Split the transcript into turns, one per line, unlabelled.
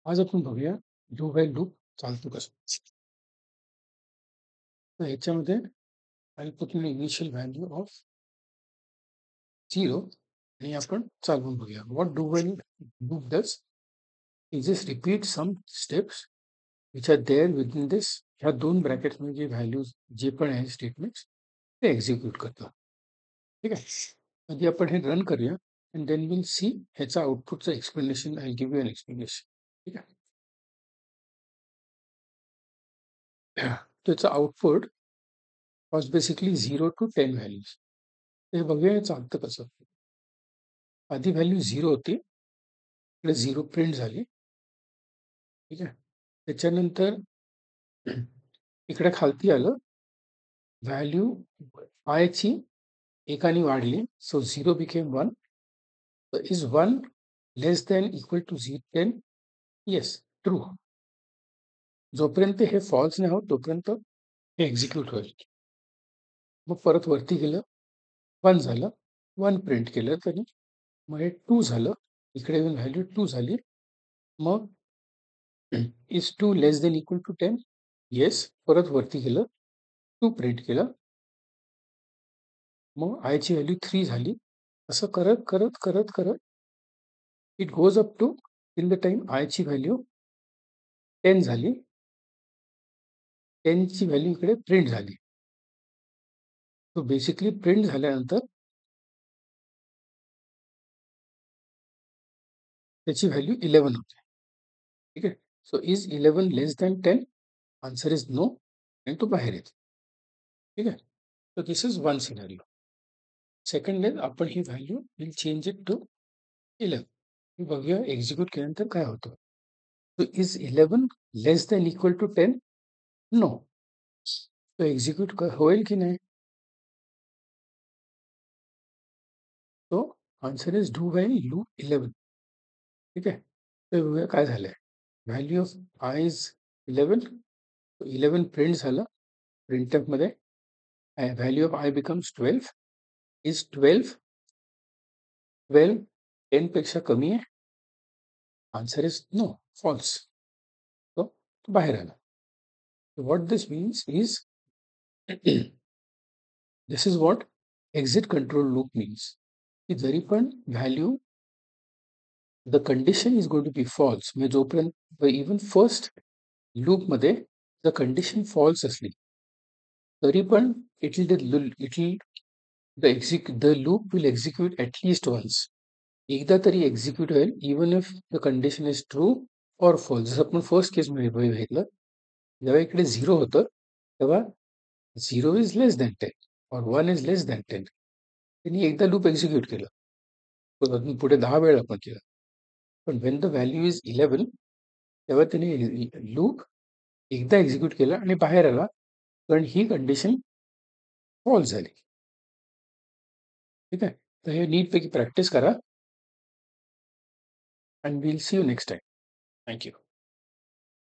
आज आपण बघूया डू व्हाईल लूप चालतो कसं. तर ह्याच्यामध्ये I put in initial value of 0 आणि आपण चालवून बघूया. What do while loop does it just repeat some steps which are there within this. ह्या दोन ब्रॅकेट्समध्ये जे व्हॅल्यूज जे पण आहे स्टेटमेंट्स ते एक्झिक्यूट करतो. ठीक आहे. आधी आपण हे रन करूया अँड देन विल सी ह्याचा आउटपुटचं explanation. I give you an explanation. ठीक आहे. त्याचं output was basically 0 to 10 values. हे बघूया चालतं कसं. आधी व्हॅल्यू 0 होती, इकडे 0 प्रिंट झाली. ठीक आहे. त्याच्यानंतर इकडे खालती आलं, व्हॅल्यू आय ची एकाने वाढली, so 0 became 1. Is 1 less than equal to 10? Yes, true. जोपर्यंत हे फॉल्स नाही होत तोपर्यंत हे एक्झिक्यूट होईल. मग परत वरती गेलं, 1 झालं, 1 प्रिंट केलं तरी, मग हे 2 झालं, इकडे येऊन व्हॅल्यू 2 झाली. मग is 2 less than equal to 10? Yes, परत वरती गेलं, 2 प्रिंट केलं, मग आय ची व्हॅल्यू 3 झाली. असं करत करत करत करत it goes up to in the time i ची व्हॅल्यू 10 झाली. 10 ची व्हॅल्यू इकडे प्रिंट झाली. तो बेसिकली प्रिंट झाल्यानंतर त्याची व्हॅल्यू 11 होते. ठीक आहे. So is 11 less than 10? Answer is no, आणि तो बाहेर येतो. ठीक आहे. So this is one scenario. Second is आपण ही value will change it to 11. बघूया एक्झिक्यूट केल्यानंतर काय होतं. So is 11 less than equal to 10? No. तो एक्झिक्यूट होईल की नाही. तो answer is do while loop 11. ठीक आहे. तर बघूया काय झालंय. Value of I is 11. 11 print झालं. प्रिंटअप मध्ये value of i becomes 12. Is 12 10 पेक्षा कमी आहे. Answer is no, false. तो बाहेर आला. What this means is this is what exit control loop means. की जरी पण value the condition is going to be false, म्हणजे जोपर्यंत इवन फर्स्ट लूपमध्ये द कंडिशन फॉल्स असली तरी पण it will the loop will execute at least once. एकदा तरी एक्झिक्यूट होईल, even if the condition is true or false. जसं आपण फर्स्ट केसमध्ये बघितलं, जेव्हा इकडे 0 होतं तेव्हा 0 इज लेस दॅन 10 और 1 इज लेस दॅन 10. त्यांनी एकदा लूप एक्झिक्यूट केलं, अजून पुढे 10 वेळा आपण केलं. पण वेन द व्हॅल्यू इज 11 तेव्हा त्याने लूप एकदा एक्झिक्यूट केलं आणि बाहेर आला, कारण ही कंडिशन फॉल्स झाली. ठीक आहे. तर हे नीटपैकी प्रॅक्टिस करा, and will see you next time. Thank you.